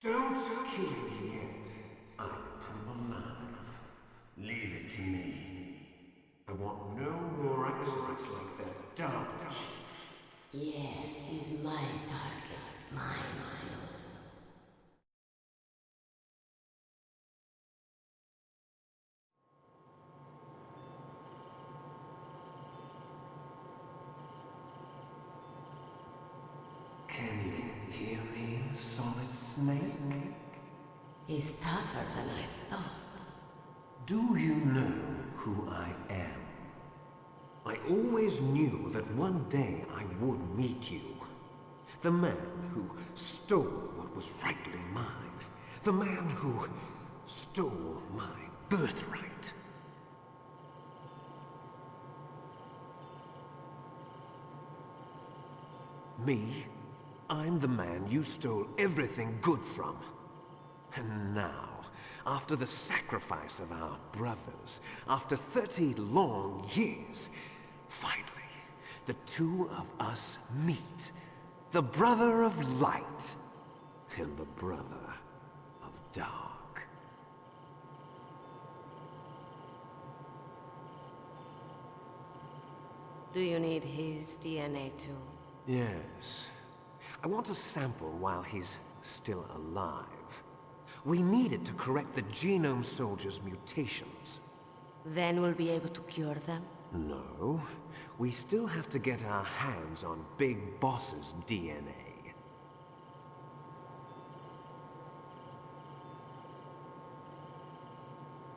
Don't kill me yet. I'm too alive. Leave it to me. I want no more accidents like that dark chief. Yes, he's my target. Mine alone. Can you hear me, solid snake? He's tougher than I thought. Do you know who I am? I always knew that one day I would meet you. The man who stole what was rightly mine. The man who stole my birthright. Me? I'm the man you stole everything good from. And now, after the sacrifice of our brothers, after 30 long years, finally, the two of us meet. The brother of light and the brother of dark. Do you need his DNA too? Yes. I want a sample while he's still alive. We need it to correct the Genome Soldier's mutations. Then we'll be able to cure them? No. We still have to get our hands on Big Boss's DNA.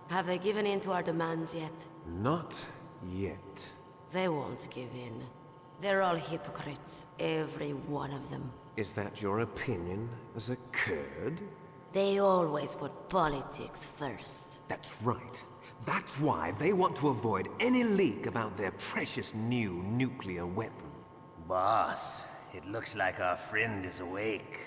Have they given in to our demands yet? Not yet. They won't give in. They're all hypocrites, every one of them. Is that your opinion as a Kurd? They always put politics first. That's right. That's why they want to avoid any leak about their precious new nuclear weapon. Boss, it looks like our friend is awake.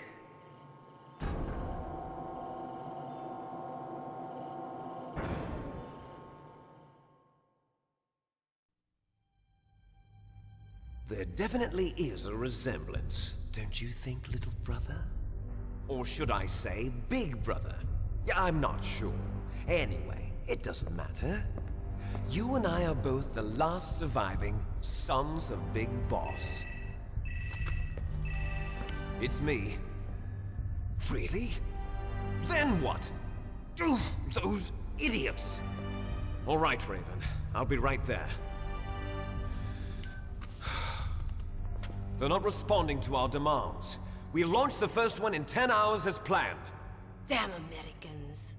There definitely is a resemblance, don't you think, little brother? Or should I say, big brother? Yeah, I'm not sure. Anyway, it doesn't matter. You and I are both the last surviving sons of Big Boss. It's me. Really? Then what? Oof, those idiots! All right, Raven. I'll be right there. They're not responding to our demands. We launched the first one in 10 hours as planned. Damn Americans.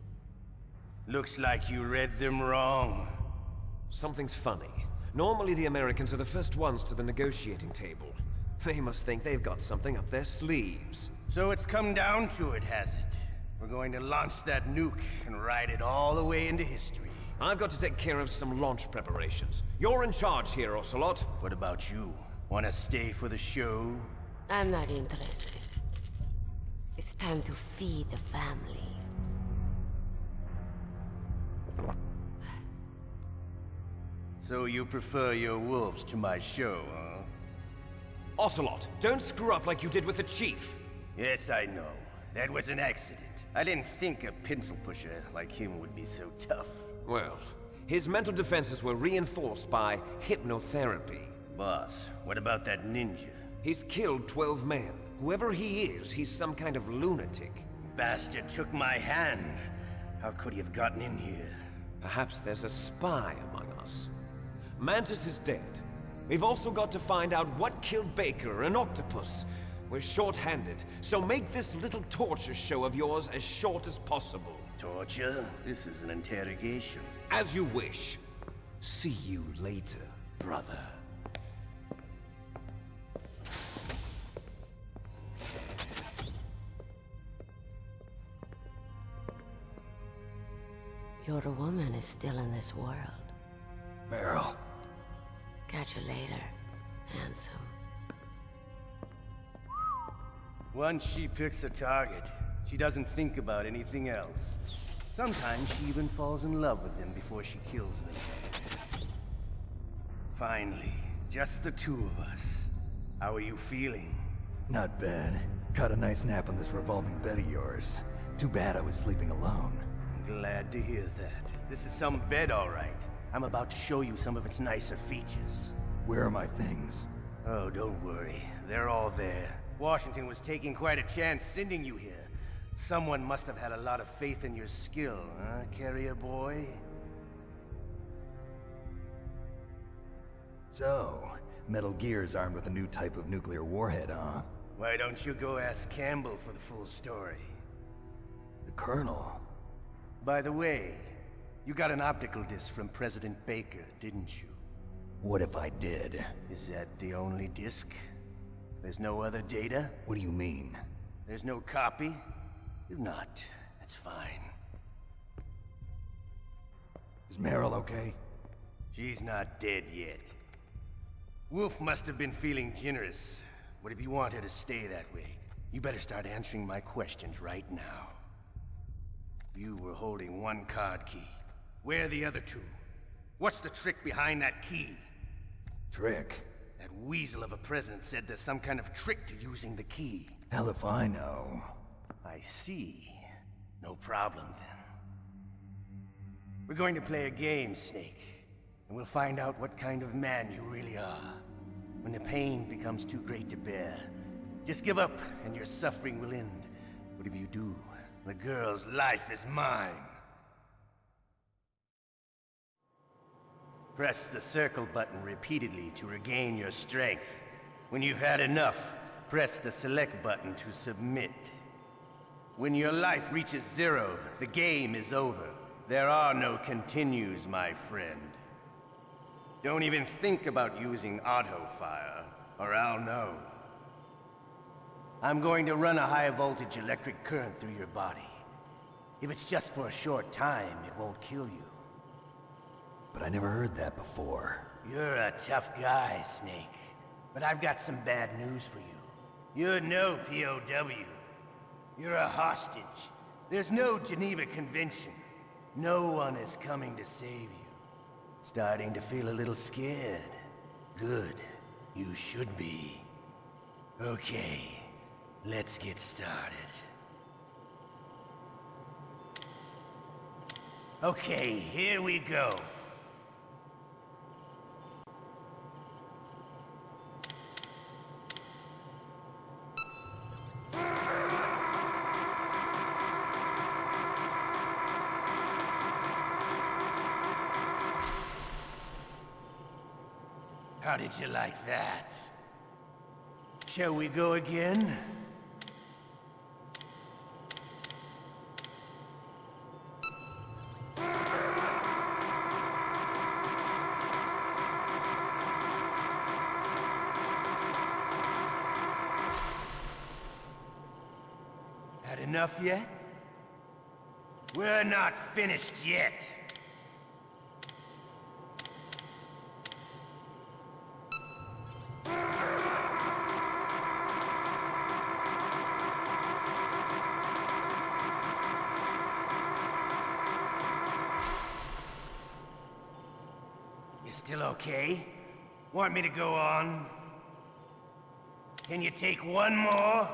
Looks like you read them wrong. Something's funny. Normally the Americans are the first ones to the negotiating table. They must think they've got something up their sleeves. So it's come down to it, has it? We're going to launch that nuke and ride it all the way into history. I've got to take care of some launch preparations. You're in charge here, Ocelot. What about you? Want to stay for the show? I'm not interested. It's time to feed the family. So you prefer your wolves to my show, huh? Ocelot, don't screw up like you did with the Chief. Yes, I know. That was an accident. I didn't think a pencil pusher like him would be so tough. Well, his mental defenses were reinforced by hypnotherapy. Boss, what about that ninja? He's killed 12 men. Whoever he is, he's some kind of lunatic. Bastard took my hand. How could he have gotten in here? Perhaps there's a spy among us. Mantis is dead. We've also got to find out what killed Baker and Octopus. We're short-handed, so make this little torture show of yours as short as possible. Torture? This is an interrogation. As you wish. See you later, brother. Your woman is still in this world. Meryl. Catch you later, handsome. Once she picks a target, she doesn't think about anything else. Sometimes she even falls in love with them before she kills them. Finally, just the two of us. How are you feeling? Not bad. Caught a nice nap on this revolving bed of yours. Too bad I was sleeping alone. I'm glad to hear that. This is some bed, all right. I'm about to show you some of its nicer features. Where are my things? Oh, don't worry. They're all there. Washington was taking quite a chance sending you here. Someone must have had a lot of faith in your skill, huh, carrier boy? So, Metal Gear's armed with a new type of nuclear warhead, huh? Why don't you go ask Campbell for the full story? The Colonel? By the way, you got an optical disc from President Baker, didn't you? What if I did? Is that the only disc? There's no other data? What do you mean? There's no copy? If not, that's fine. Is Meryl okay? She's not dead yet. Wolf must have been feeling generous. But if you want her to stay that way, you better start answering my questions right now. You were holding one card key. Where are the other two? What's the trick behind that key? Trick? That weasel of a president said there's some kind of trick to using the key. Hell if I know. I see. No problem then. We're going to play a game, Snake. And we'll find out what kind of man you really are. When the pain becomes too great to bear, just give up and your suffering will end. But if you do, the girl's life is mine. Press the circle button repeatedly to regain your strength. When you've had enough, press the select button to submit. When your life reaches 0, the game is over. There are no continues, my friend. Don't even think about using auto-fire, or I'll know. I'm going to run a high-voltage electric current through your body. If it's just for a short time, it won't kill you. But I never heard that before. You're a tough guy, Snake. But I've got some bad news for you. You're no POW. You're a hostage. There's no Geneva Convention. No one is coming to save you. Starting to feel a little scared. Good. You should be. Okay, let's get started. Okay, here we go. How did you like that? Shall we go again? Had enough yet? We're not finished yet. Still okay? Want me to go on? Can you take one more?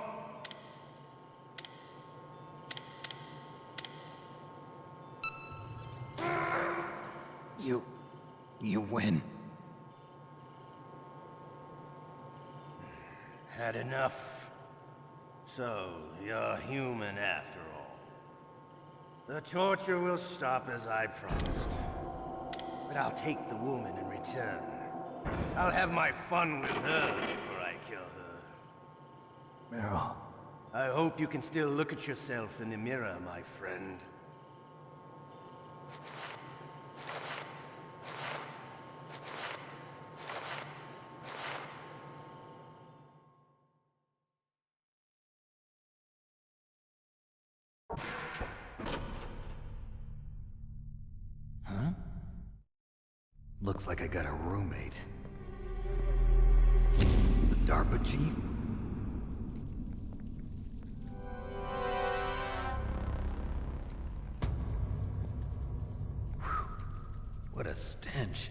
You win. Had enough? So, you're human after all. The torture will stop as I promised. But I'll take the woman in return. I'll have my fun with her before I kill her. Meryl. I hope you can still look at yourself in the mirror, my friend. Huh? Looks like I got a roommate. The DARPA chief? Whew. What a stench.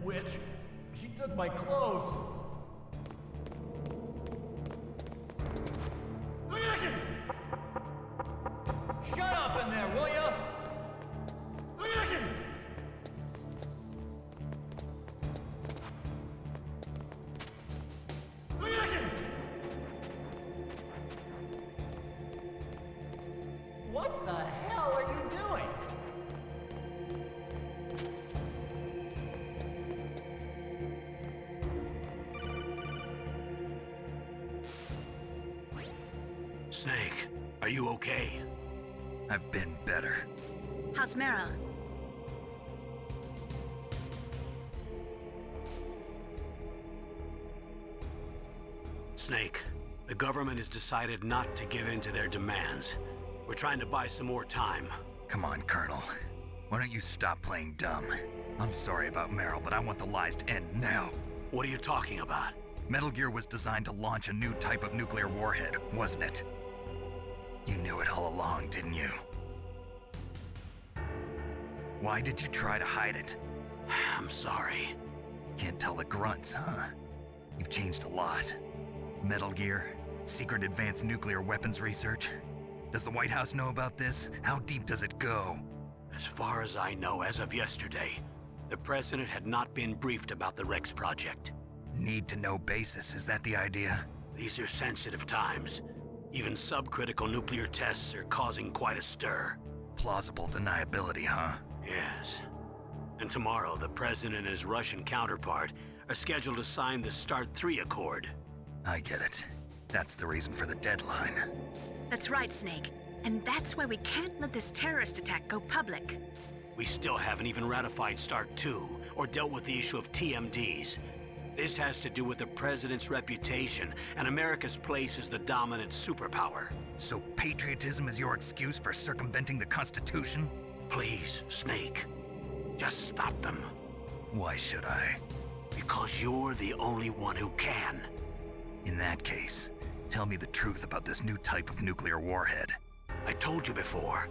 witch! She took my clothes! Shut up in there, will ya? What the hell are you doing? Snake, are you okay? I've been better. How's Meryl? Snake, the government has decided not to give in to their demands. We're trying to buy some more time. Come on, Colonel. Why don't you stop playing dumb? I'm sorry about Meryl, but I want the lies to end now. What are you talking about? Metal Gear was designed to launch a new type of nuclear warhead, wasn't it? You knew it all along, didn't you? Why did you try to hide it? I'm sorry. Can't tell the grunts, huh? You've changed a lot. Metal Gear, secret advanced nuclear weapons research. Does the White House know about this? How deep does it go? As far as I know, as of yesterday, the president had not been briefed about the Rex project. Need-to-know basis, is that the idea? These are sensitive times. Even subcritical nuclear tests are causing quite a stir. Plausible deniability, huh? Yes. And tomorrow, the president and his Russian counterpart are scheduled to sign the START 3 Accord. I get it. That's the reason for the deadline. That's right, Snake. And that's why we can't let this terrorist attack go public. We still haven't even ratified START 2 or dealt with the issue of TMDs. This has to do with the president's reputation and America's place as the dominant superpower. So patriotism is your excuse for circumventing the Constitution? Please, Snake, just stop them. Why should I? Because you're the only one who can. In that case, tell me the truth about this new type of nuclear warhead. I told you before,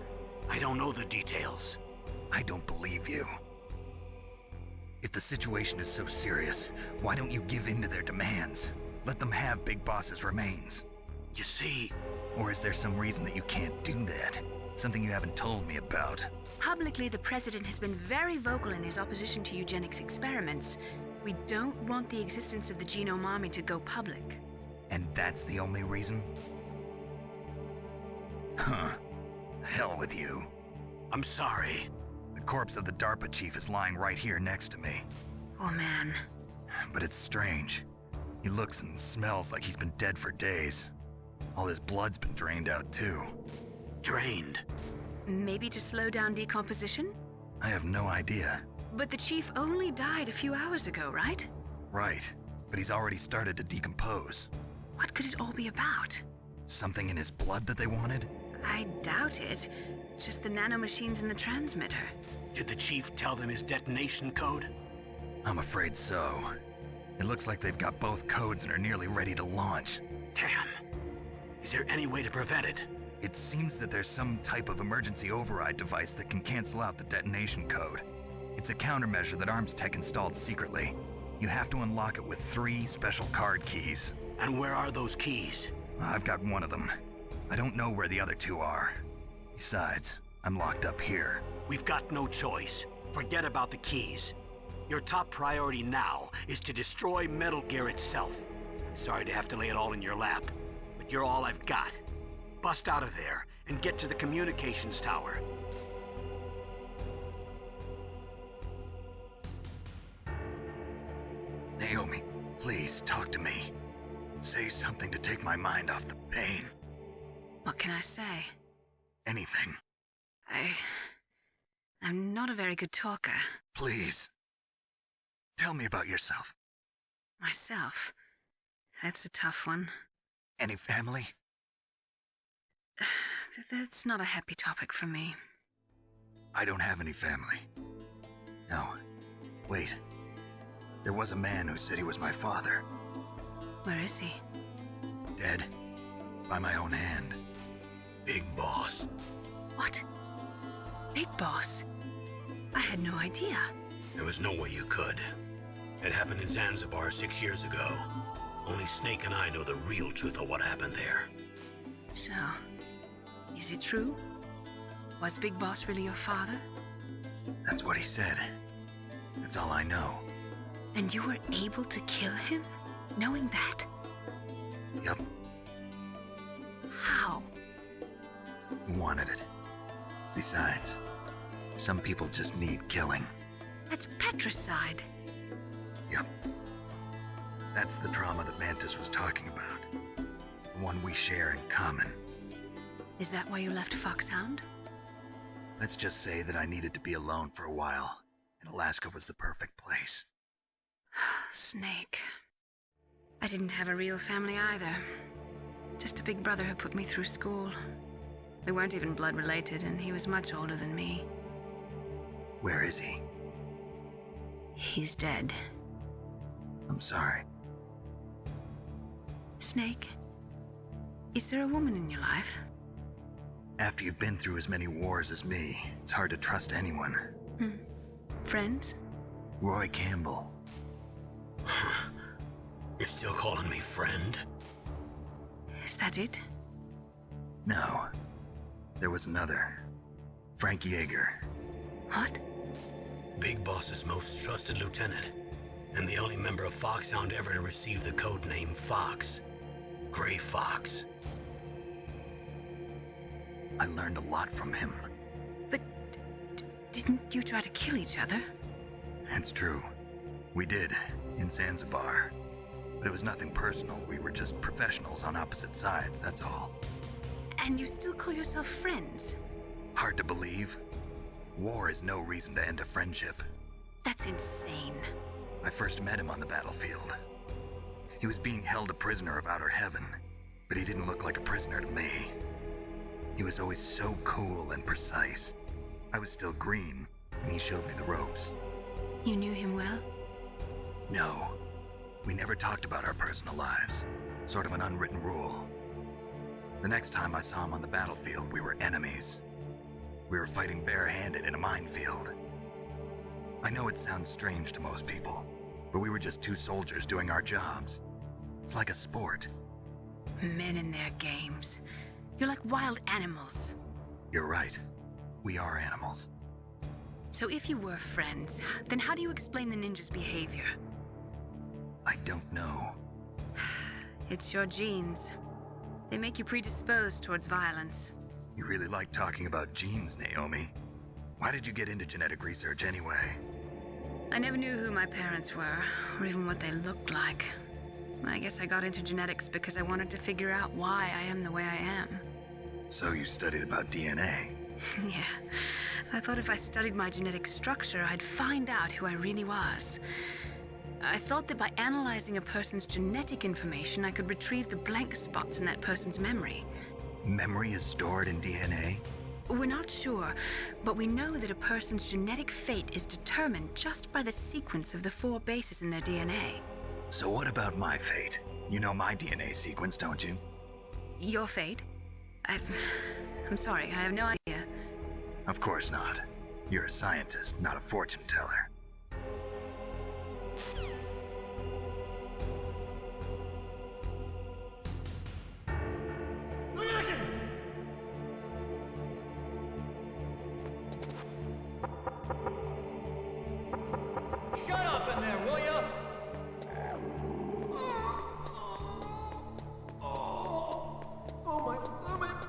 I don't know the details. I don't believe you. If the situation is so serious, why don't you give in to their demands? Let them have Big Boss's remains. You see... Or is there some reason that you can't do that? Something you haven't told me about? Publicly, the president has been very vocal in his opposition to eugenics experiments. We don't want the existence of the Genome Army to go public. And that's the only reason? Huh. Hell with you. I'm sorry. The corpse of the DARPA chief is lying right here next to me. Oh man. But it's strange. He looks and smells like he's been dead for days. All his blood's been drained out too. Drained? Maybe to slow down decomposition? I have no idea. But the chief only died a few hours ago, right? Right, but he's already started to decompose. What could it all be about? Something in his blood that they wanted? I doubt it. Just the nanomachines in the transmitter. Did the chief tell them his detonation code? I'm afraid so. It looks like they've got both codes and are nearly ready to launch. Damn. Is there any way to prevent it? It seems that there's some type of emergency override device that can cancel out the detonation code. It's a countermeasure that Arms Tech installed secretly. You have to unlock it with 3 special card keys. And where are those keys? I've got one of them. I don't know where the other 2 are. Besides, I'm locked up here. We've got no choice. Forget about the keys. Your top priority now is to destroy Metal Gear itself. I'm sorry to have to lay it all in your lap, but you're all I've got. Bust out of there and get to the communications tower. Naomi, please talk to me. Say something to take my mind off the pain. What can I say? Anything. I'm not a very good talker. Please. Tell me about yourself. Myself? That's a tough one. Any family? That's not a happy topic for me. I don't have any family. No. Wait. There was a man who said he was my father. Where is he? Dead. By my own hand. Big Boss. What? Big Boss? I had no idea. There was no way you could. It happened in Zanzibar 6 years ago. Only Snake and I know the real truth of what happened there. So, is it true? Was Big Boss really your father? That's what he said. That's all I know. And you were able to kill him, knowing that? Yup, How? he wanted it. Besides, some people just need killing. That's patricide. Yup. That's the trauma that Mantis was talking about. The one we share in common. Is that why you left FOX-HOUND? Let's just say that I needed to be alone for a while, and Alaska was the perfect place. Snake. I didn't have a real family either. Just a big brother who put me through school. We weren't even blood related, and he was much older than me. Where is he? He's dead. I'm sorry. Snake, is there a woman in your life? After you've been through as many wars as me, it's hard to trust anyone. Friends? Roy Campbell. You're still calling me friend? Is that it? No. There was another. Frank Yeager. What? Big Boss's most trusted lieutenant, and the only member of FOX-HOUND ever to receive the code name Fox. Gray Fox. I learned a lot from him. But didn't you try to kill each other? It's true. We did, in Zanzibar. But it was nothing personal. We were just professionals on opposite sides, that's all. And you still call yourself friends? Hard to believe. War is no reason to end a friendship. That's insane. I first met him on the battlefield. He was being held a prisoner of outer heaven, but he didn't look like a prisoner to me. He was always so cool and precise. I was still green, and he showed me the ropes. You knew him well? No. We never talked about our personal lives. Sort of an unwritten rule. The next time I saw him on the battlefield, we were enemies. We were fighting barehanded in a minefield. I know it sounds strange to most people, but we were just two soldiers doing our jobs. It's like a sport. Men and their games. You're like wild animals. You're right. We are animals. So if you were friends, then how do you explain the ninja's behavior? I don't know. It's your genes. They make you predisposed towards violence. You really like talking about genes, Naomi. Why did you get into genetic research anyway? I never knew who my parents were, or even what they looked like. I guess I got into genetics because I wanted to figure out why I am the way I am. So you studied about DNA? Yeah. I thought if I studied my genetic structure, I'd find out who I really was. I thought that by analyzing a person's genetic information, I could retrieve the blank spots in that person's memory. Memory is stored in DNA? We're not sure, but we know that a person's genetic fate is determined just by the sequence of the 4 bases in their DNA. So what about my fate? You know my DNA sequence, don't you? Your fate? I'm sorry, I have no idea. Of course not. You're a scientist, not a fortune teller. Shut up in there, will ya? Oh, my stomach.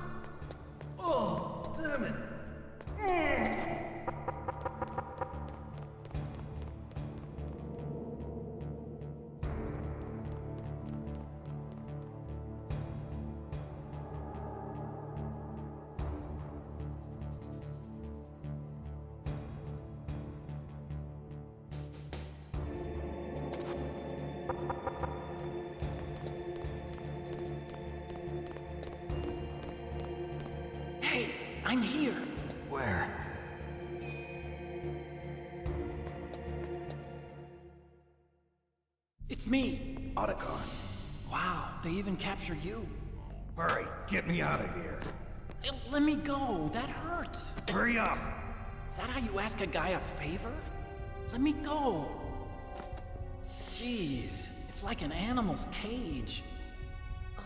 Oh, damn it. Hey, I'm here. Where? It's me, Otacon. Wow, they even captured you. Hurry, get me out of here. Let me go, that hurts. Hurry up! Is that how you ask a guy a favor? Let me go. It's like an animal's cage.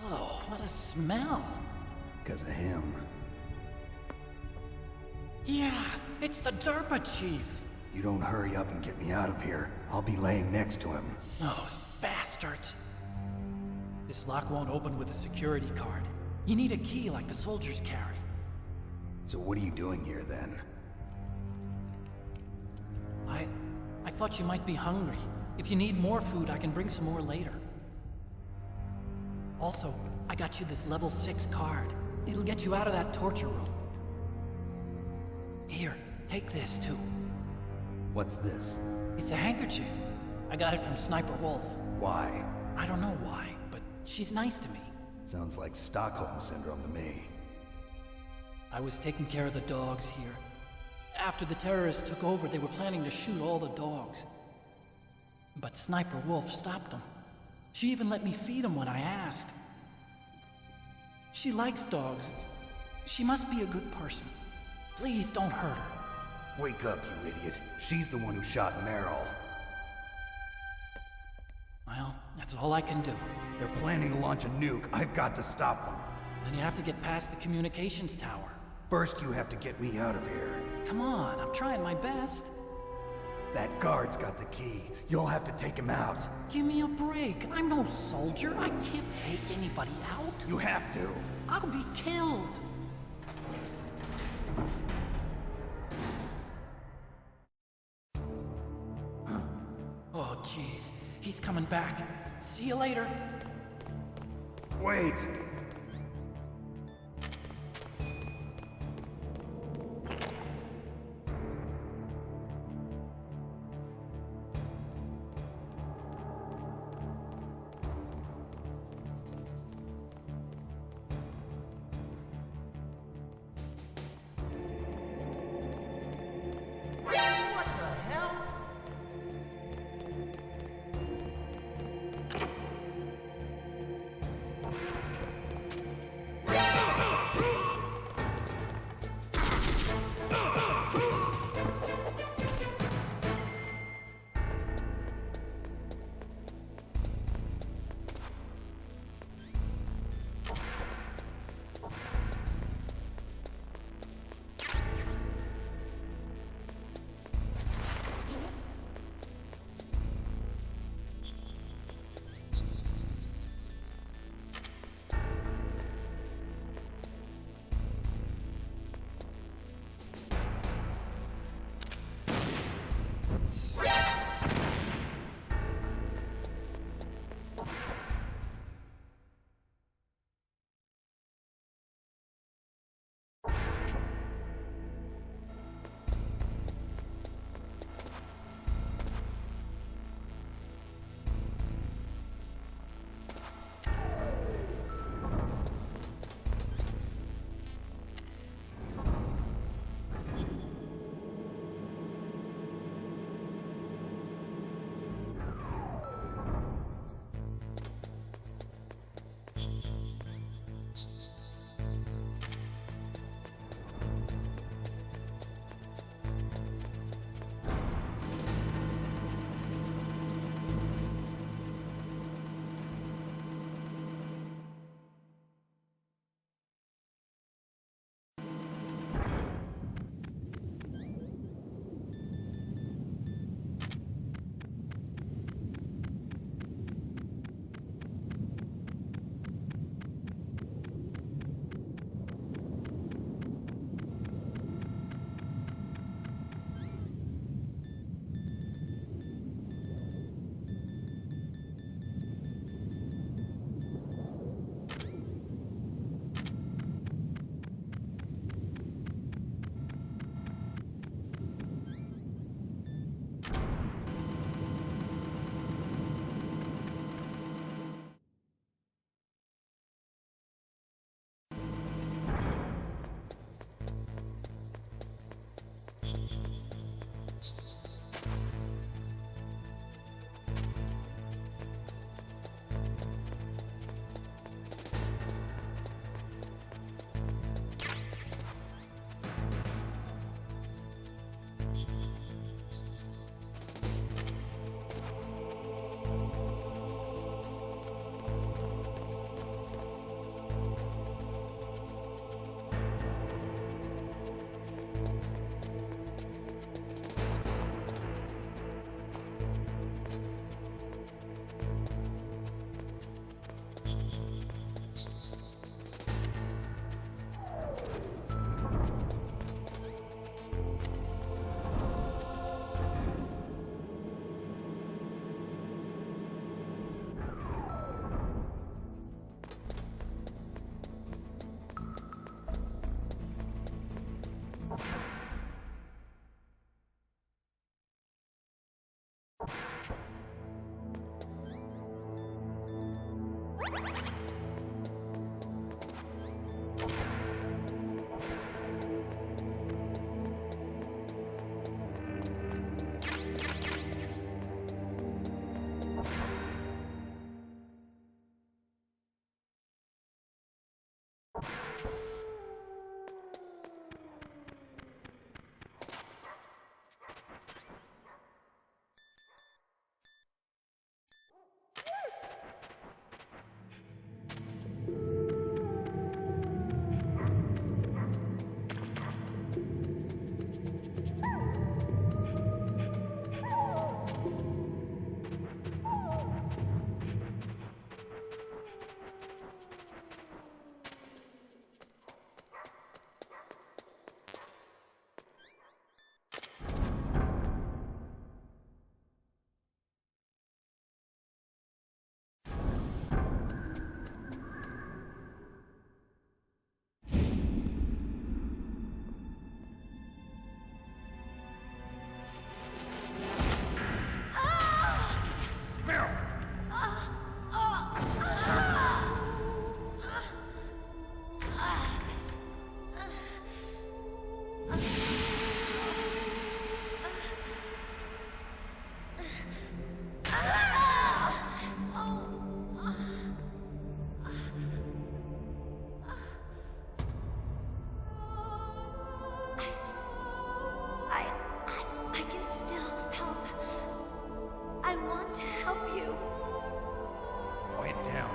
Oh, what a smell. Because of him. Yeah, it's the Derpa Chief. You don't hurry up and get me out of here, I'll be laying next to him. Those bastards. This lock won't open with a security card. You need a key like the soldiers carry. So what are you doing here then? I thought you might be hungry. If you need more food, I can bring some more later. Also, I got you this level 6 card. It'll get you out of that torture room. Here, take this too. What's this? It's a handkerchief. I got it from Sniper Wolf. Why? I don't know why, but she's nice to me. Sounds like Stockholm Syndrome to me. I was taking care of the dogs here. After the terrorists took over, they were planning to shoot all the dogs. But Sniper Wolf stopped them. She even let me feed them when I asked. She likes dogs. She must be a good person. Please don't hurt her. Wake up, you idiot. She's the one who shot Meryl. Well, that's all I can do. They're planning to launch a nuke. I've got to stop them. Then you have to get past the communications tower. First, you have to get me out of here. Come on, I'm trying my best. That guard's got the key. You'll have to take him out. Give me a break. I'm no soldier. I can't take anybody out. You have to. I'll be killed. Oh, jeez. He's coming back. See you later. Wait!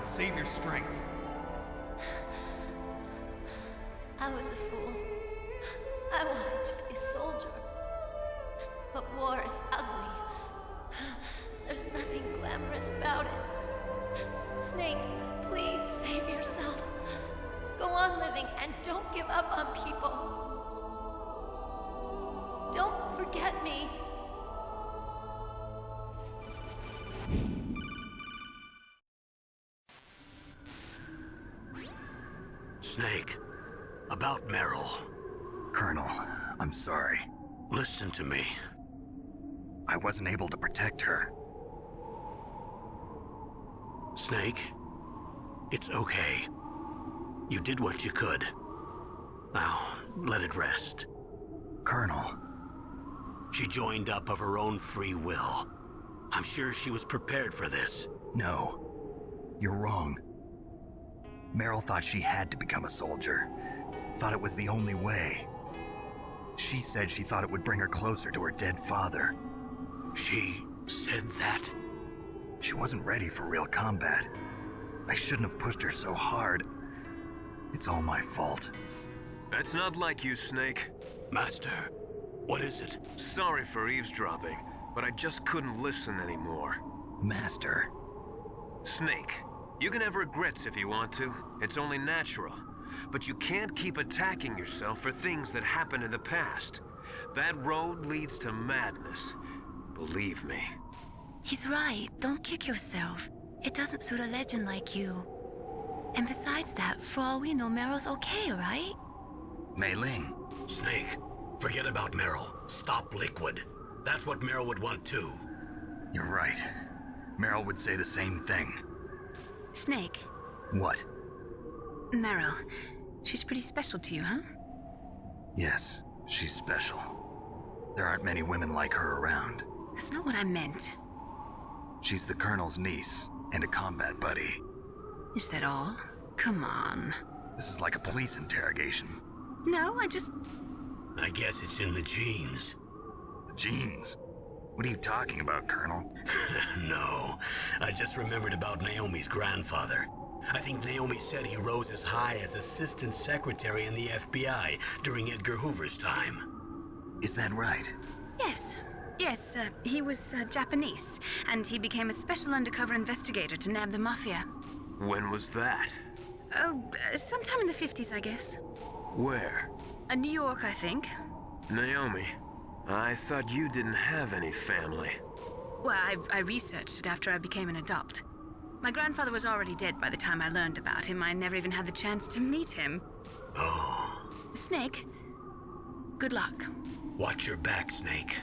Save your strength. I was a fool. I wanted to be a soldier. But war is ugly. There's nothing glamorous about it. Snake, please save yourself. Go on living and don't give up on people. Don't forget me. Snake, about Meryl. Colonel, I'm sorry. Listen to me. I wasn't able to protect her. Snake, it's okay. You did what you could. Now, let it rest. Colonel. She joined up of her own free will. I'm sure she was prepared for this. No. You're wrong. Meryl thought she had to become a soldier. Thought it was the only way. She said she thought it would bring her closer to her dead father. She said that? She wasn't ready for real combat. I shouldn't have pushed her so hard. It's all my fault. That's not like you, Snake. Master, what is it? Sorry for eavesdropping, but I just couldn't listen anymore. Master. Snake, you can have regrets if you want to. It's only natural. But you can't keep attacking yourself for things that happened in the past. That road leads to madness. Believe me. He's right. Don't kick yourself. It doesn't suit a legend like you. And besides that, for all we know, Meryl's okay, right? Mei Ling. Snake, forget about Meryl. Stop Liquid. That's what Meryl would want too. You're right. Meryl would say the same thing. Snake. What? Meryl. She's pretty special to you, huh? Yes, she's special. There aren't many women like her around. That's not what I meant. She's the Colonel's niece and a combat buddy. Is that all? Come on. This is like a police interrogation. No, I guess it's in the genes. The genes? What are you talking about, Colonel? No, I just remembered about Naomi's grandfather. I think Naomi said he rose as high as assistant secretary in the FBI during Edgar Hoover's time. Is that right? Yes. Yes, he was Japanese, and he became a special undercover investigator to nab the Mafia. When was that? Oh, sometime in the 50s, I guess. Where? New York, I think. Naomi, I thought you didn't have any family. Well, I researched it after I became an adult. My grandfather was already dead by the time I learned about him. I never even had the chance to meet him. Oh. Snake, good luck. Watch your back, Snake.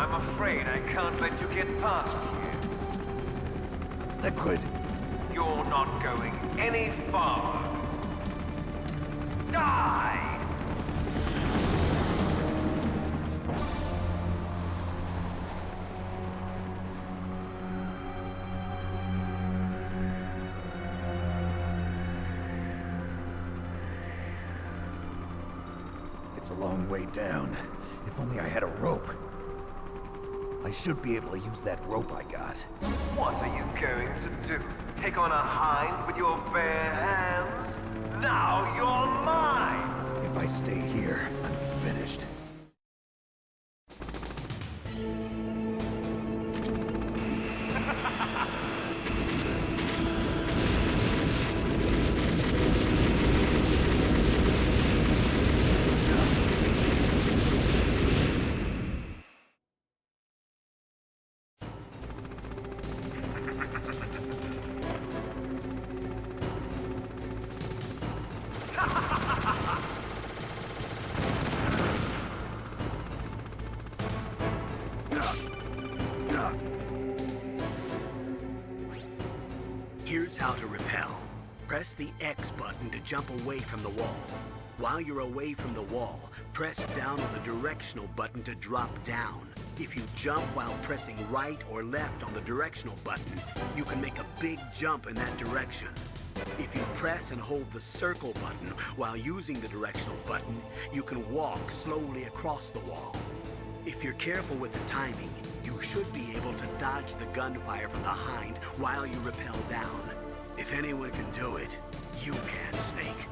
I'm afraid I can't let you get past here. Liquid. You're not going any farther. Die! It's a long way down. If only I had a rope. I should be able to use that rope I got. What are you going to do? Take on a hind with your bare hands? Now you're mine! If I stay here, I'm finished. Here's how to repel. Press the X button to jump away from the wall. While you're away from the wall, press down on the directional button to drop down. If you jump while pressing right or left on the directional button, you can make a big jump in that direction. If you press and hold the circle button while using the directional button, you can walk slowly across the wall. If you're careful with the timing, you should be able to dodge the gunfire from the Hind while you rappel down. If anyone can do it, you can, Snake.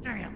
Damn.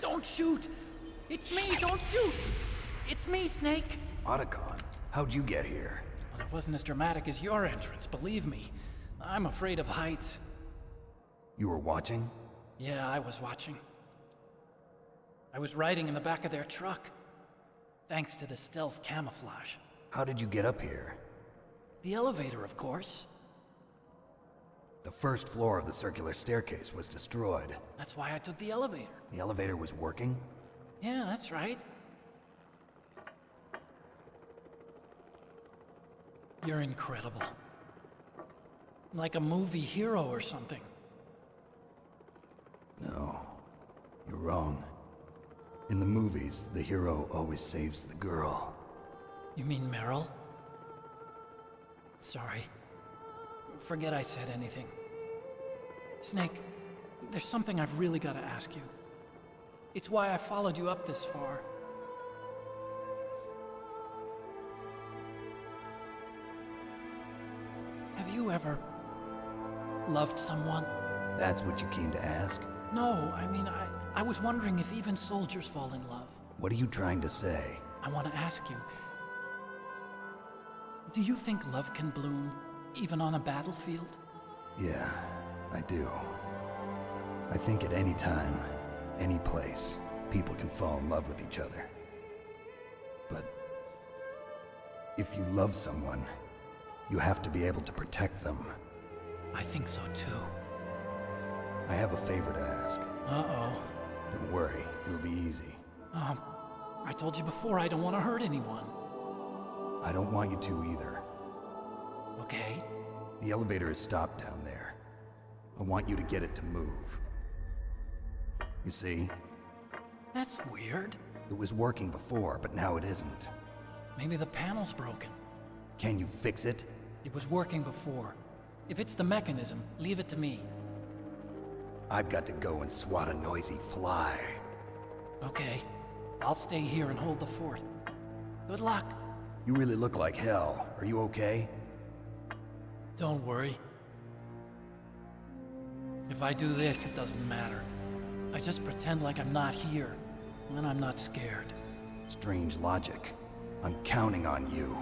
Don't shoot! It's me, don't shoot! It's me, Snake! Otacon, how'd you get here? Well, it wasn't as dramatic as your entrance, believe me. I'm afraid of heights. You were watching? Yeah, I was watching. I was riding in the back of their truck. Thanks to the stealth camouflage. How did you get up here? The elevator, of course. The first floor of the circular staircase was destroyed. That's why I took the elevator. The elevator was working? Yeah, that's right. You're incredible. Like a movie hero or something. No, you're wrong. In the movies, the hero always saves the girl. You mean Meryl? Sorry. Forget I said anything. Snake, there's something I've really got to ask you. It's why I followed you up this far. Have you ever loved someone? That's what you came to ask? No, I mean, I was wondering if even soldiers fall in love. What are you trying to say? I want to ask you, do you think love can bloom, even on a battlefield? Yeah, I do. I think at any time, any place, people can fall in love with each other. But if you love someone, you have to be able to protect them. I think so too. I have a favor to ask. Uh-oh. Don't worry, it'll be easy. I told you before I don't want to hurt anyone. I don't want you to either. Okay. The elevator is stopped down there. I want you to get it to move. You see? That's weird. It was working before, but now it isn't. Maybe the panel's broken. Can you fix it? It was working before. If it's the mechanism, leave it to me. I've got to go and swat a noisy fly. Okay. I'll stay here and hold the fort. Good luck. You really look like hell. Are you okay? Don't worry. If I do this, it doesn't matter. I just pretend like I'm not here, and then I'm not scared. Strange logic. I'm counting on you.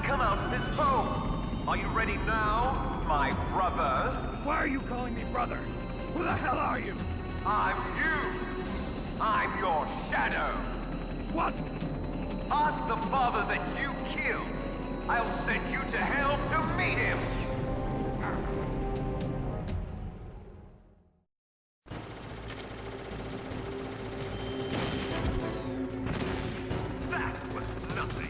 come out of this hole. Are you ready now, my brother? Why are you calling me brother? Who the hell are you? I'm you. I'm your shadow. What? Ask the father that you killed. I'll send you to hell to meet him. That was nothing.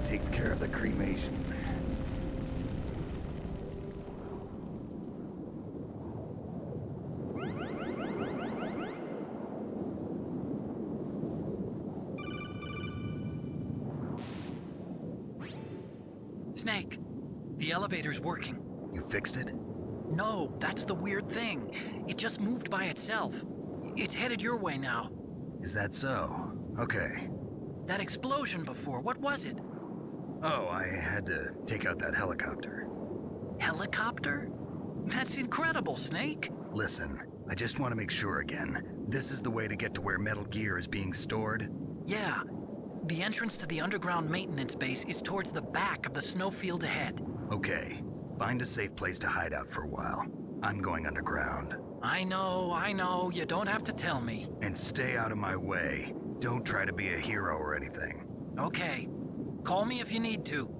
takes care of the cremation. Snake, the elevator's working. You fixed it? No, that's the weird thing. It just moved by itself. It's headed your way now. Is that so? Okay. That explosion before, what was it? Oh, I had to take out that helicopter. Helicopter? That's incredible, Snake. Listen, I just want to make sure again. This is the way to get to where Metal Gear is being stored? Yeah. The entrance to the underground maintenance base is towards the back of the snowfield ahead. Okay. Find a safe place to hide out for a while. I'm going underground. I know. You don't have to tell me. And stay out of my way. Don't try to be a hero or anything. Okay. Call me if you need to.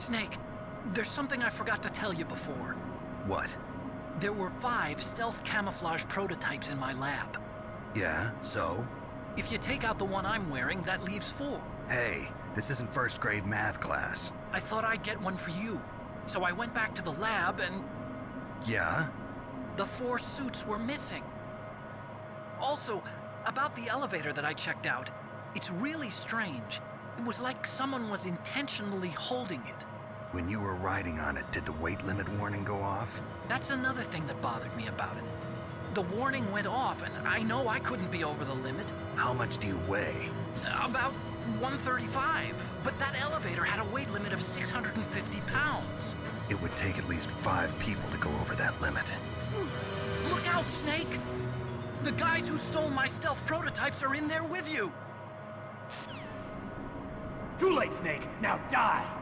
Snake, there's something I forgot to tell you before. What? There were 5 stealth camouflage prototypes in my lab. Yeah, so? If you take out the one I'm wearing, that leaves 4. Hey, this isn't first grade math class. I thought I'd get one for you. So I went back to the lab and... Yeah? The 4 suits were missing. Also, about the elevator that I checked out, it's really strange. It was like someone was intentionally holding it. When you were riding on it, did the weight limit warning go off? That's another thing that bothered me about it. The warning went off, and I know I couldn't be over the limit. How much do you weigh? About 135, but that elevator had a weight limit of 650 pounds. It would take at least 5 people to go over that limit. Look out, Snake! The guys who stole my stealth prototypes are in there with you! Too late, Snake! Now die!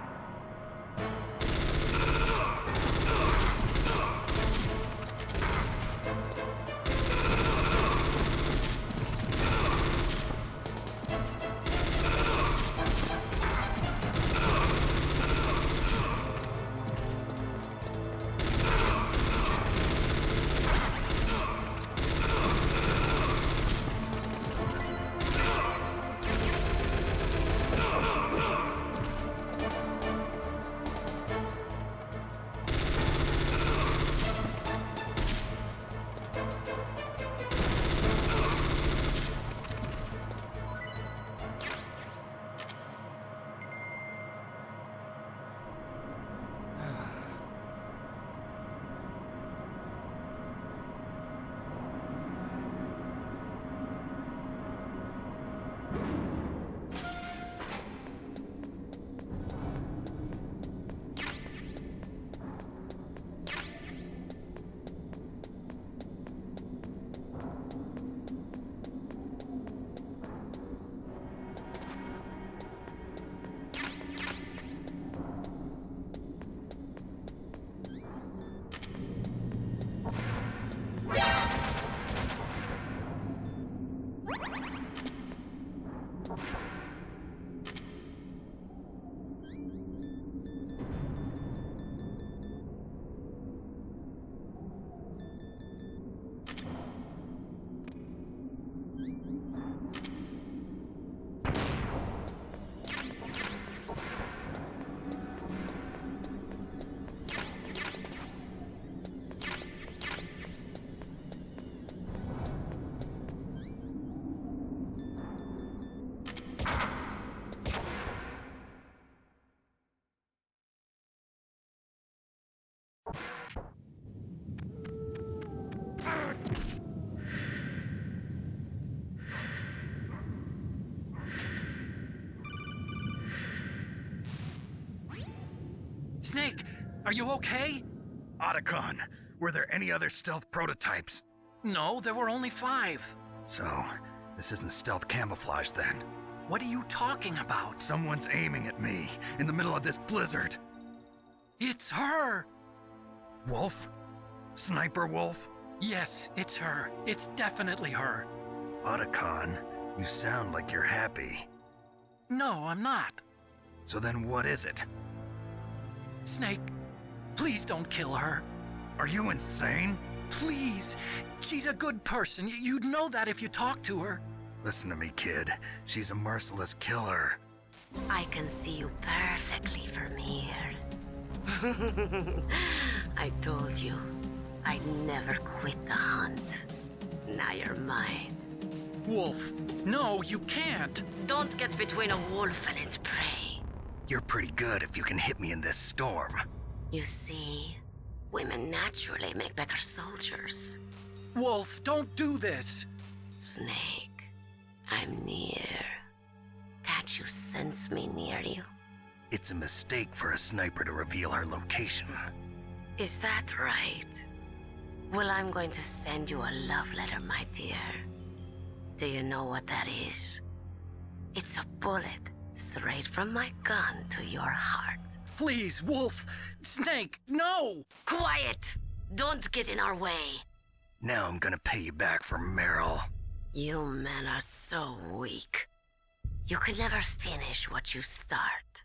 Snake, are you okay? Otacon, were there any other stealth prototypes? No, there were only 5. So, this isn't stealth camouflage then. What are you talking about? Someone's aiming at me in the middle of this blizzard. It's her! Wolf? Sniper Wolf? Yes, it's her. It's definitely her. Otacon, you sound like you're happy. No, I'm not. So then what is it? Snake, please don't kill her. Are you insane? Please! She's a good person. You'd know that if you talked to her. Listen to me, kid. She's a merciless killer. I can see you perfectly from here. I told you, I'd never quit the hunt. Now you're mine. Wolf, no, you can't. Don't get between a wolf and its prey. You're pretty good if you can hit me in this storm. You see, women naturally make better soldiers. Wolf, don't do this. Snake, I'm near. Can't you sense me near you? It's a mistake for a sniper to reveal her location. Is that right? Well, I'm going to send you a love letter, my dear. Do you know what that is? It's a bullet straight from my gun to your heart. Please, Wolf! Snake, no! Quiet! Don't get in our way. Now I'm gonna pay you back for Meryl. You men are so weak. You can never finish what you start.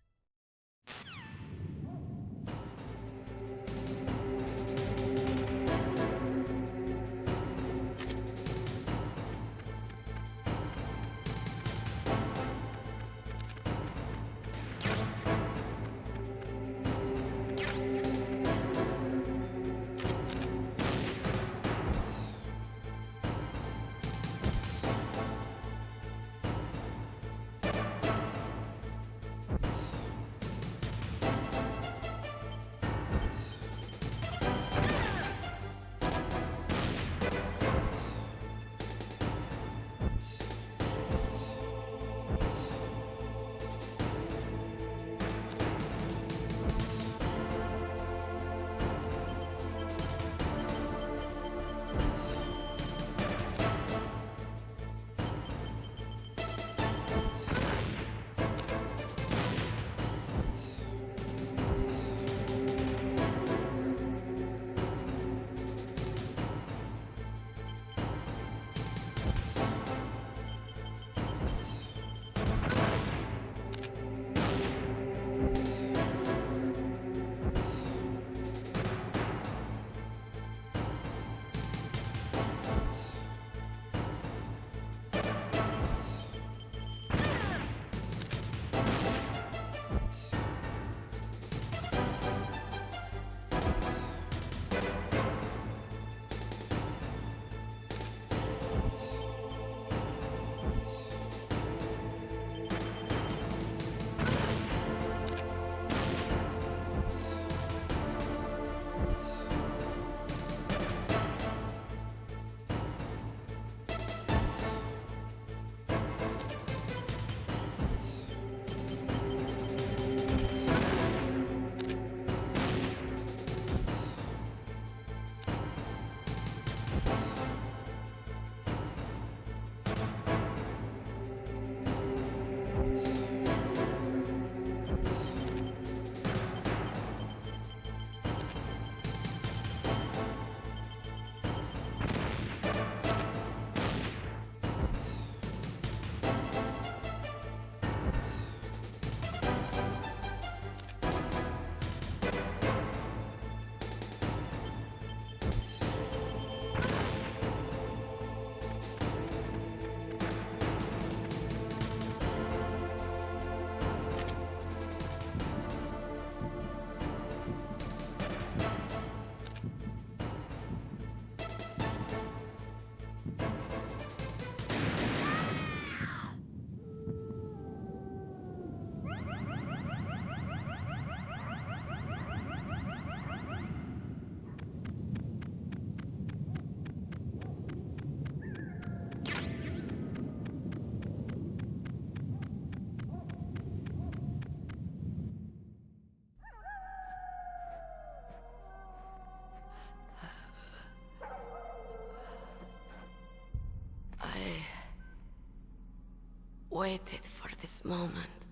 Waited for this moment.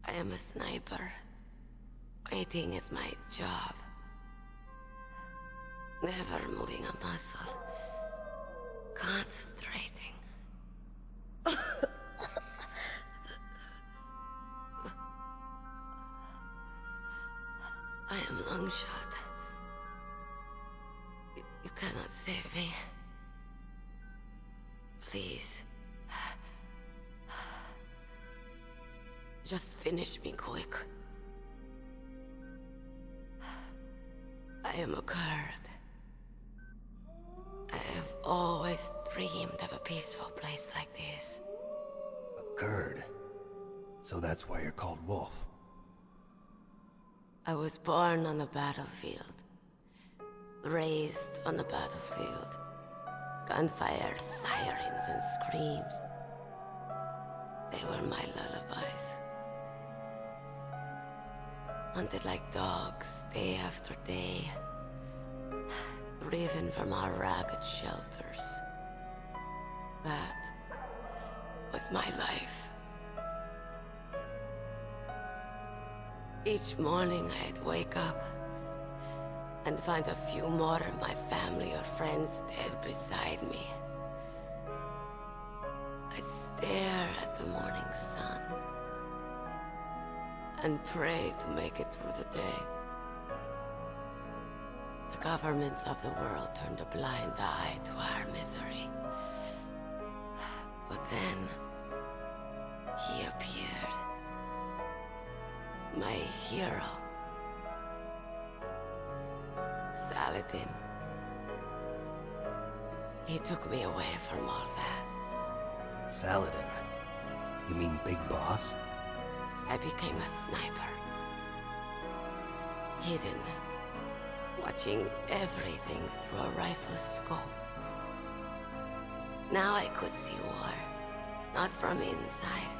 I am a sniper. Waiting is my job. Never moving a muscle. Concentrating. I am long shot. You cannot save me. Please. Just finish me quick. I am a Kurd. I have always dreamed of a peaceful place like this. A Kurd? So that's why you're called Wolf. I was born on the battlefield. Raised on the battlefield. Gunfire, sirens, and screams. They were my lullabies. Hunted like dogs, day after day. Driven from our ragged shelters. That was my life. Each morning I'd wake up and find a few more of my family or friends dead beside me. I'd stare at the morning sun and pray to make it through the day. The governments of the world turned a blind eye to our misery. But then, he appeared. My hero. Saladin. He took me away from all that. Saladin? You mean Big Boss? I became a sniper. Hidden. Watching everything through a rifle's scope. Now I could see war. Not from inside,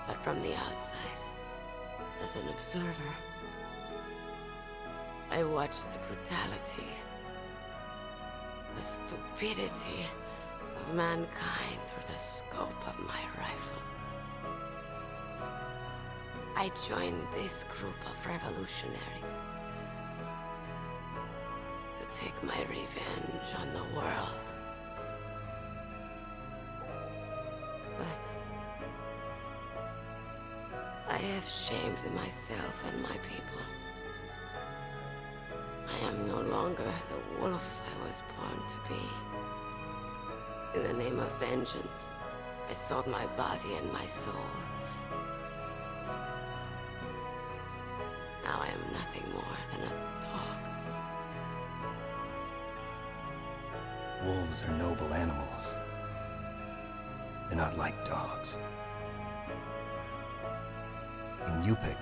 but from the outside. As an observer. I watched the brutality, the stupidity of mankind through the scope of my rifle. I joined this group of revolutionaries to take my revenge on the world. But I have shamed myself and my people. I am no longer the wolf I was born to be. In the name of vengeance, I sold my body and my soul. Now I am nothing more than a dog. Wolves are noble animals. They're not like dogs. In Yupik,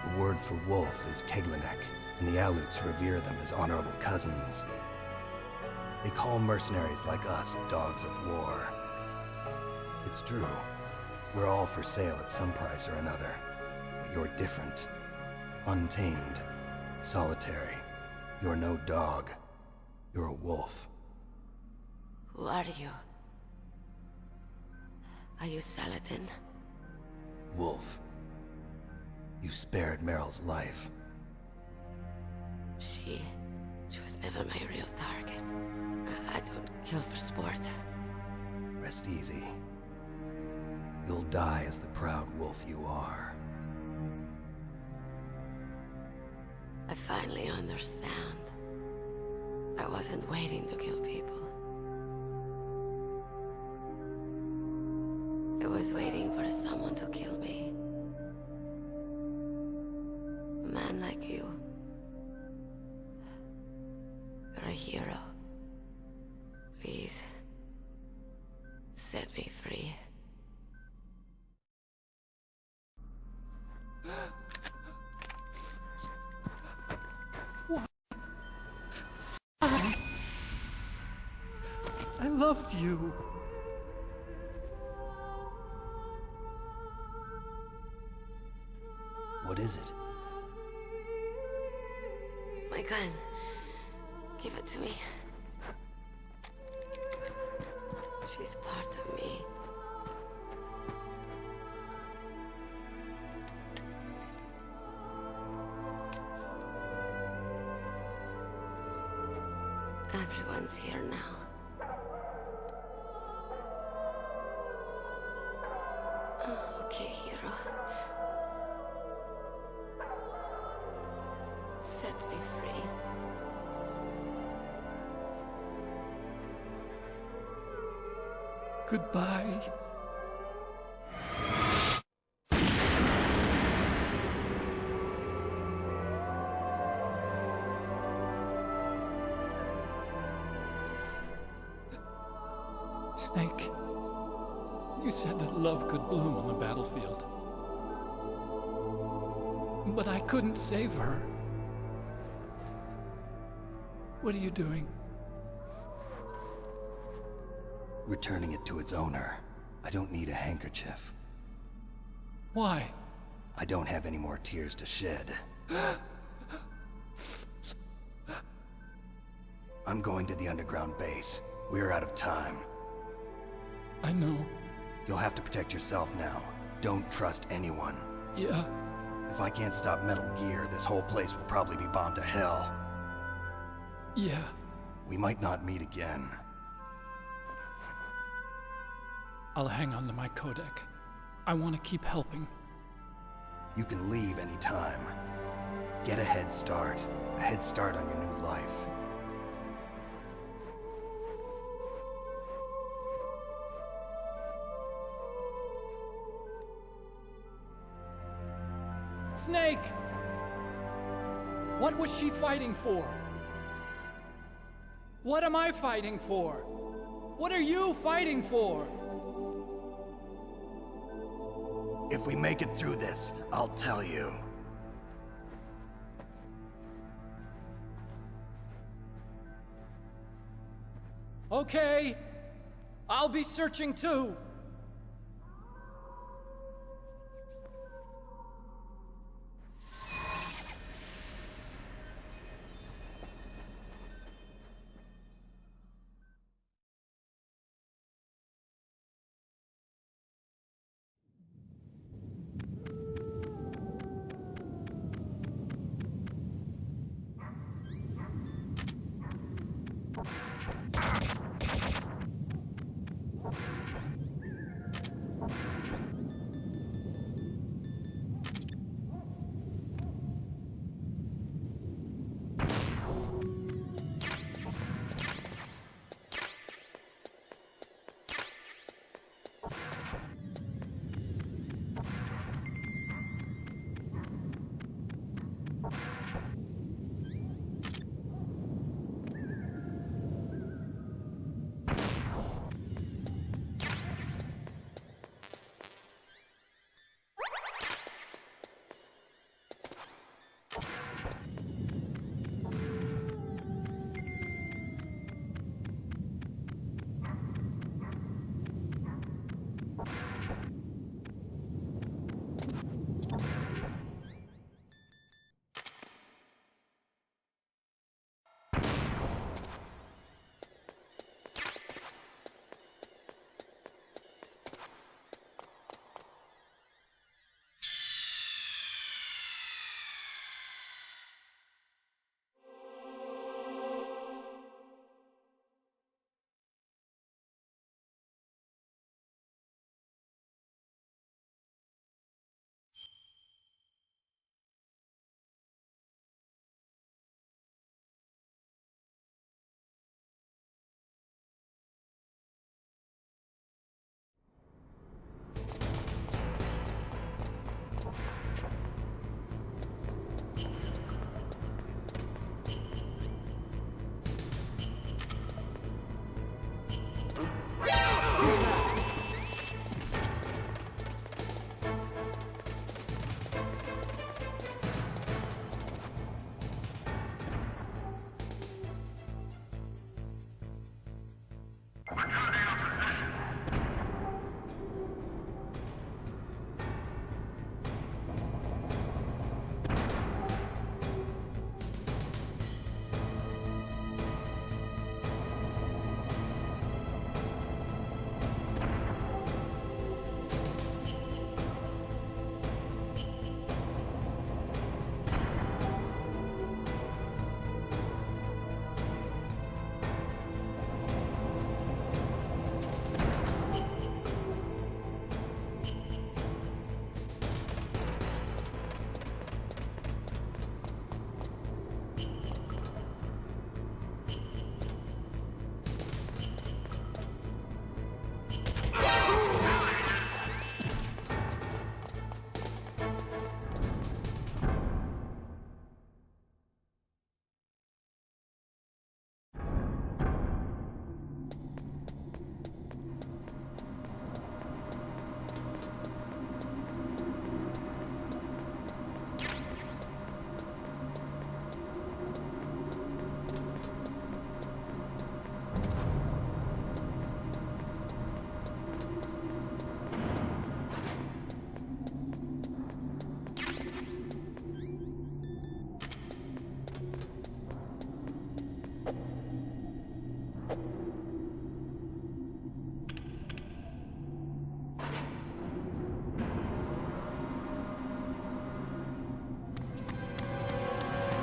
the word for wolf is Keglanek, and the Aleuts revere them as honorable cousins. They call mercenaries like us dogs of war. It's true. We're all for sale at some price or another. But you're different. Untamed. Solitary. You're no dog. You're a wolf. Who are you? Are you Saladin? Wolf. You spared Meryl's life. She was never my real target. I don't kill for sport. Rest easy. You'll die as the proud wolf you are. I finally understand. I I wasn't waiting to kill people. I was waiting for someone to kill me. A man like you. You're a hero. Please, set me free. I loved you. What is it? My gun. Give it to me. She's part of me. Everyone's here now. Oh, okay, hero. Set me free. Goodbye. Snake, you said that love could bloom on the battlefield. But I couldn't save her. What are you doing? Returning it to its owner. I don't need a handkerchief. Why? I don't have any more tears to shed. I'm going to the underground base. We're out of time. I know. You'll have to protect yourself now. Don't trust anyone. Yeah. If I can't stop Metal Gear, this whole place will probably be bombed to hell. Yeah. We might not meet again. I'll hang on to my codec. I want to keep helping. You can leave anytime. Get a head start. A head start on your new life. Snake! What was she fighting for? What am I fighting for? What are you fighting for? If we make it through this, I'll tell you. Okay. I'll be searching too.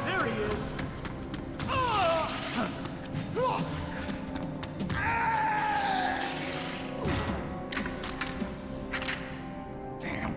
There he is! Damn.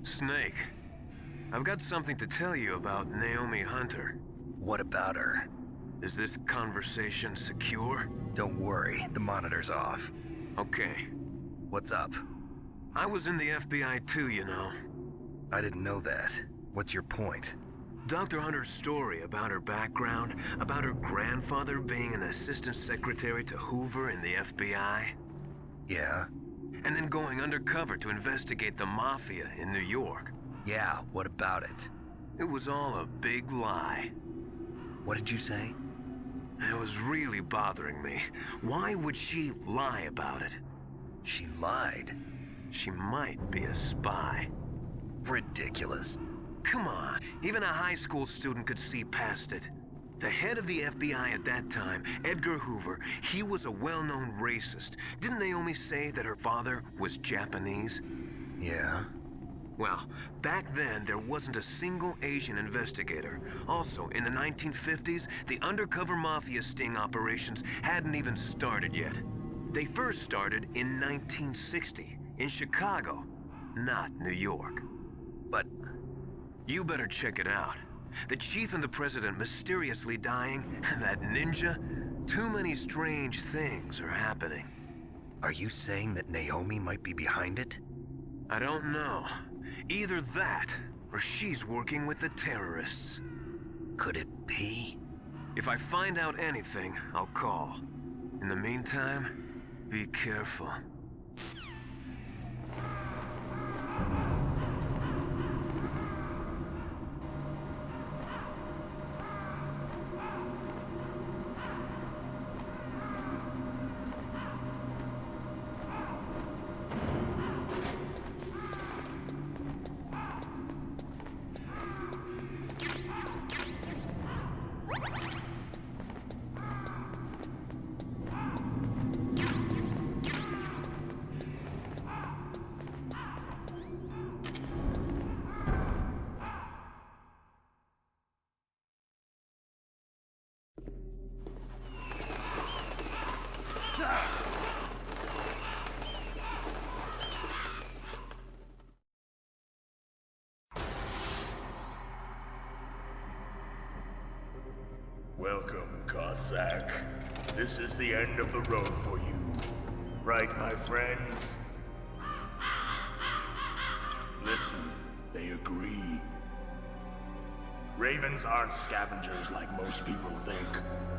Snake, I've got something to tell you about Naomi Hunter. What about her? Is this conversation secure? Don't worry, the monitor's off. Okay. What's up? I was in the FBI too, you know. I didn't know that. What's your point? Dr. Hunter's story about her background, about her grandfather being an assistant secretary to Hoover in the FBI. Yeah? And then going undercover to investigate the Mafia in New York. Yeah, what about it? It was all a big lie. What did you say? It was really bothering me. Why would she lie about it? She lied. She might be a spy. Ridiculous. Come on, even a high school student could see past it. The head of the FBI at that time, Edgar Hoover, he was a well-known racist. Didn't Naomi say that her father was Japanese? Yeah? Well, back then, there wasn't a single Asian investigator. Also, in the 1950s, the undercover mafia sting operations hadn't even started yet. They first started in 1960, in Chicago, not New York. But you better check it out. The chief and the president mysteriously dying, that ninja, too many strange things are happening. are you saying that Naomi might be behind it? I don't know. Either that, or she's working with the terrorists. Could it be? If I find out anything, I'll call. In the meantime, be careful. Welcome, Cossack. This is the end of the road for you. Right, my friends? Listen, they agree. Ravens aren't scavengers like most people think.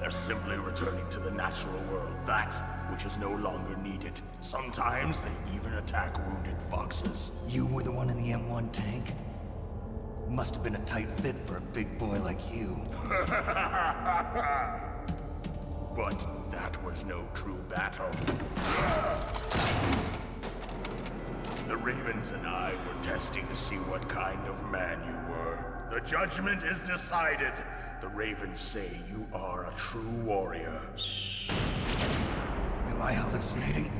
They're simply returning to the natural world, that which is no longer needed. Sometimes they even attack wounded foxes. You were the one in the M1 tank? Must have been a tight fit for a big boy like you. But that was no true battle. The Ravens and I were testing to see what kind of man you were. The judgment is decided. The Ravens say you are a true warrior. Am I hallucinating?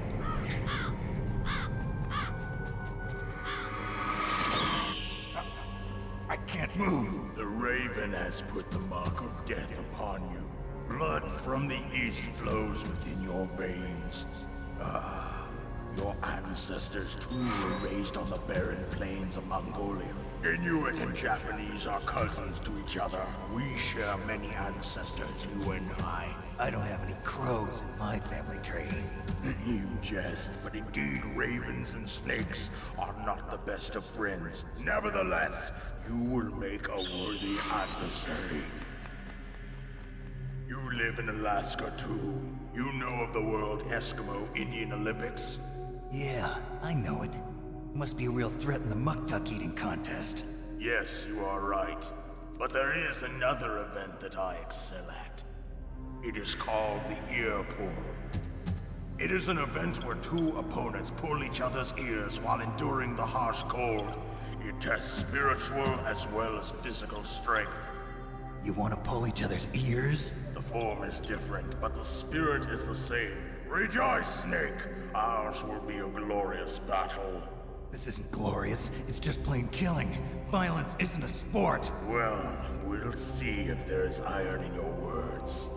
I can't move. The Raven has put the mark of death upon you. Blood from the east flows within your veins. Your ancestors too were raised on the barren plains of Mongolia. Inuit and Japanese are cousins to each other. We share many ancestors, you and I. I don't have any crows in my family tree. You jest, but indeed ravens and snakes are not the best of friends. Nevertheless, you will make a worthy adversary. You live in Alaska too. You know of the World Eskimo Indian Olympics? Yeah, I know it. Must be a real threat in the muck duck eating contest. Yes, you are right. But there is another event that I excel at. It is called the ear pull. It is an event where two opponents pull each other's ears while enduring the harsh cold. It tests spiritual as well as physical strength. You want to pull each other's ears? The form is different, but the spirit is the same. Rejoice, Snake! Ours will be a glorious battle. This isn't glorious. It's just plain killing. Violence isn't a sport. Well, we'll see if there's iron in your words.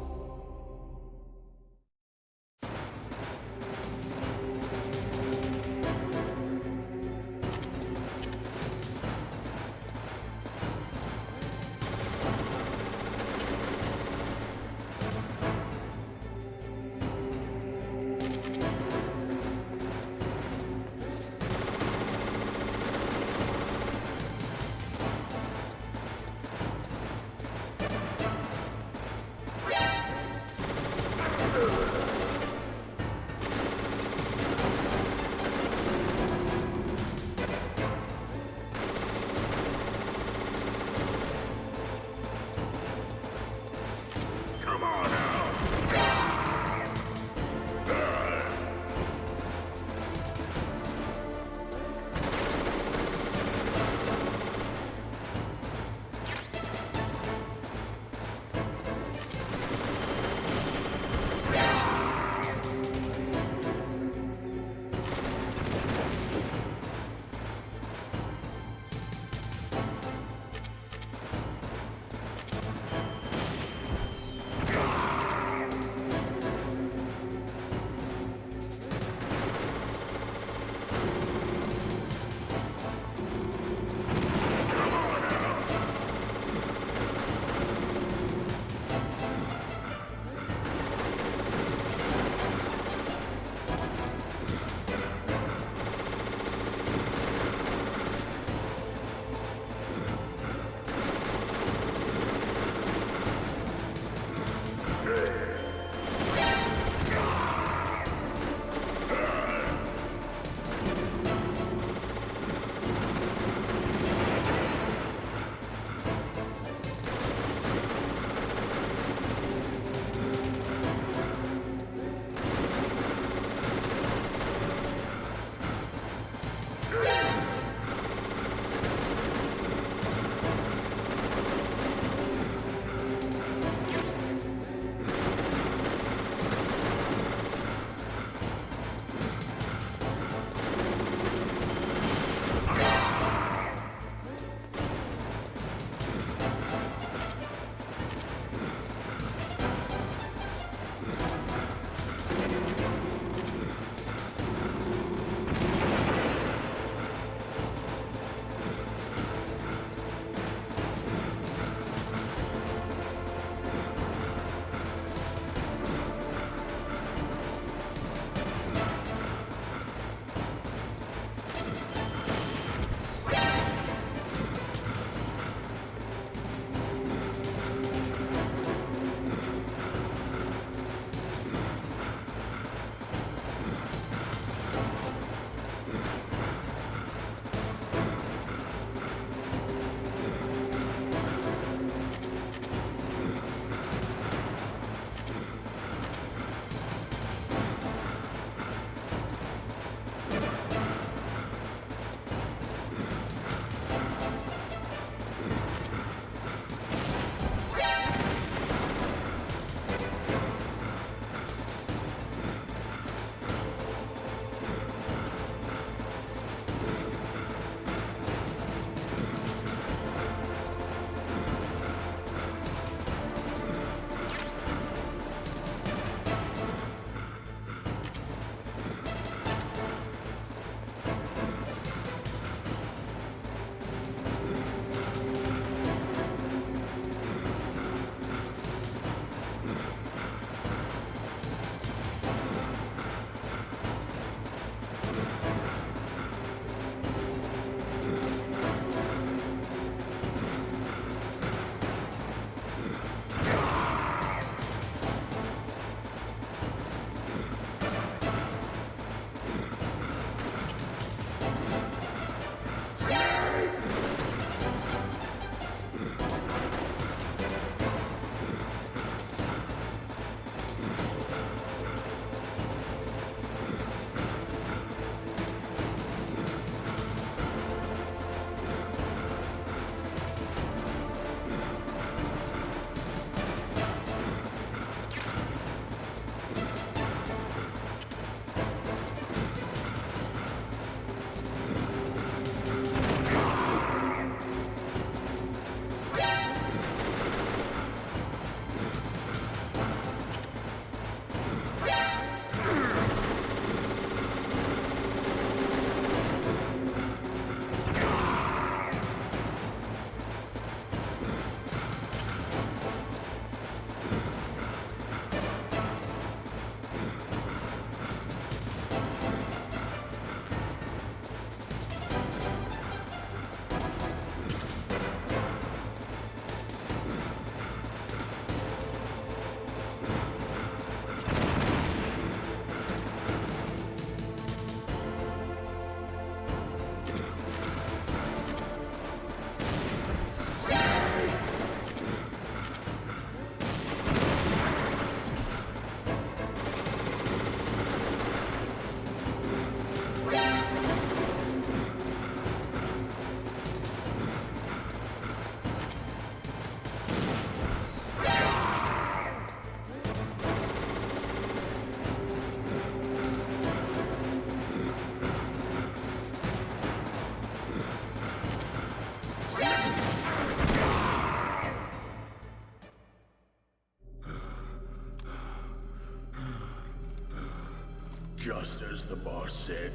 Just as the boss said,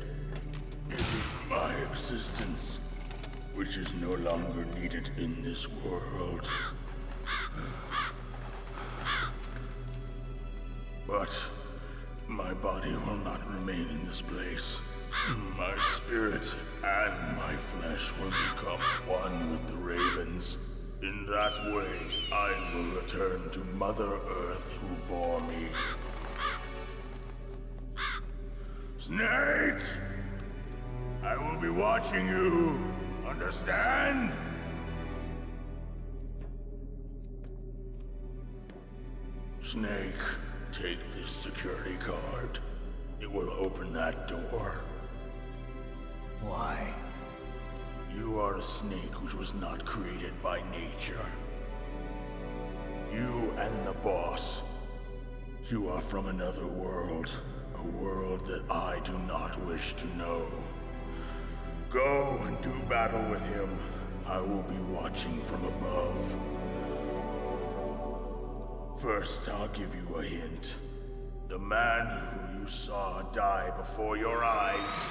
it is my existence which is no longer needed in this world. But my body will not remain in this place. My spirit and my flesh will become one with the ravens. In that way, I will return to Mother Earth who bore me. Snake! I will be watching you. Understand? Snake, take this security card. It will open that door. Why? You are a snake which was not created by nature. You and the boss. You are from another world. A world that I do not wish to know. Go and do battle with him. I will be watching from above. First, I'll give you a hint. The man who you saw die before your eyes.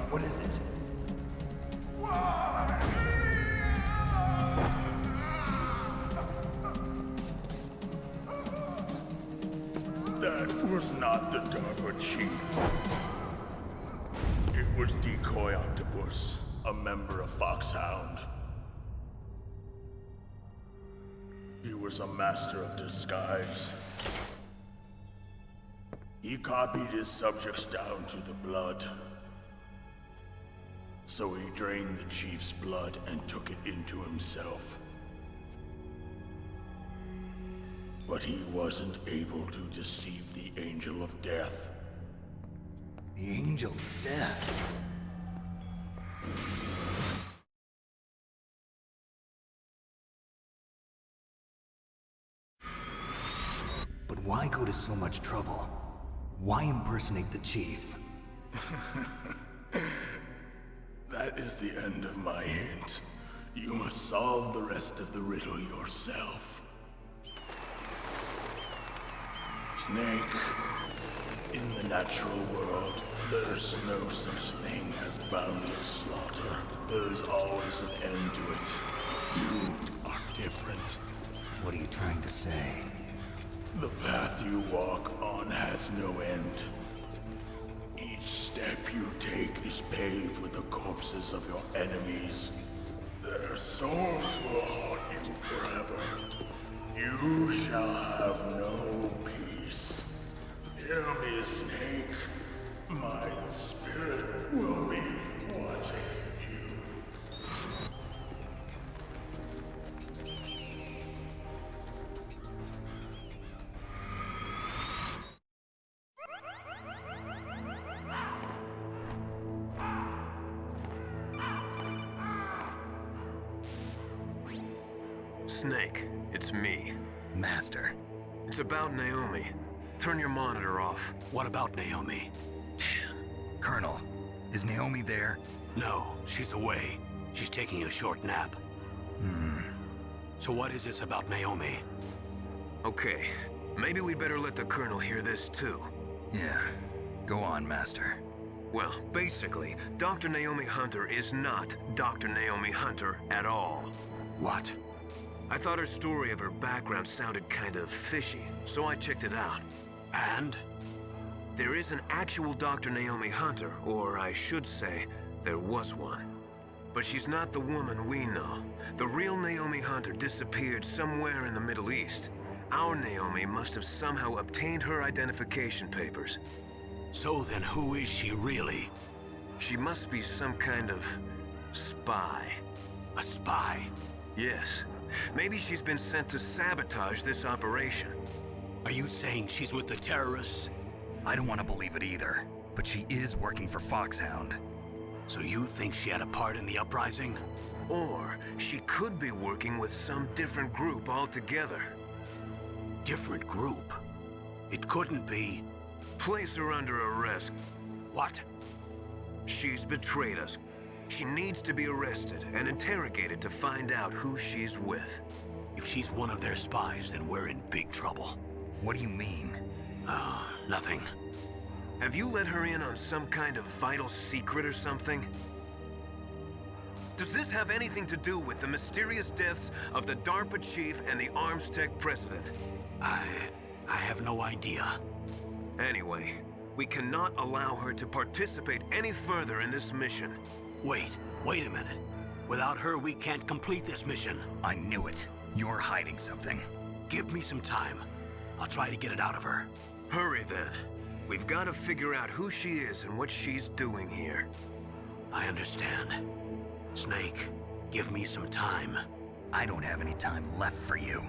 What is it? That was not the DARPA chief. It was Decoy Octopus, a member of FOX-HOUND. He was a master of disguise. He copied his subjects down to the blood. So he drained the chief's blood and took it into himself. But he wasn't able to deceive the Angel of Death. The Angel of Death? But why go to so much trouble? Why impersonate the chief? That is the end of my hint. You must solve the rest of the riddle yourself. Snake, in the natural world, there's no such thing as boundless slaughter. There's always an end to it. But you are different. What are you trying to say? The path you walk on has no end. Each step you take is paved with the corpses of your enemies. Their souls will haunt you forever. You shall have no peace. Hear me, Snake. My spirit will be watching you. Snake, it's me. Master. It's about Naomi. Turn your monitor off. What about Naomi? Colonel, is Naomi there? No, she's away. She's taking a short nap. So what is this about Naomi? Okay, maybe we'd better let the Colonel hear this too. Yeah. Go on, Master. Well, basically, Dr. Naomi Hunter is not Dr. Naomi Hunter at all. What? I thought her story of her background sounded kind of fishy, so I checked it out. And? There is an actual Dr. Naomi Hunter, or I should say, there was one. But she's not the woman we know. The real Naomi Hunter disappeared somewhere in the Middle East. Our Naomi must have somehow obtained her identification papers. So then who is she really? She must be some kind of spy. A spy? Yes. Maybe she's been sent to sabotage this operation. Are you saying she's with the terrorists? I don't want to believe it either, but she is working for FOX-HOUND. So you think she had a part in the uprising? Or she could be working with some different group altogether. Different group? It couldn't be. Place her under arrest. What? She's betrayed us. She needs to be arrested and interrogated to find out who she's with. If she's one of their spies, then we're in big trouble. What do you mean? Nothing. Have you let her in on some kind of vital secret or something? Does this have anything to do with the mysterious deaths of the DARPA chief and the Arms Tech president? I have no idea. Anyway, we cannot allow her to participate any further in this mission. Wait a minute. Without her, we can't complete this mission. I knew it. You're hiding something. Give me some time. I'll try to get it out of her. Hurry then. We've got to figure out who she is and what she's doing here. I understand. Snake, give me some time. I don't have any time left for you.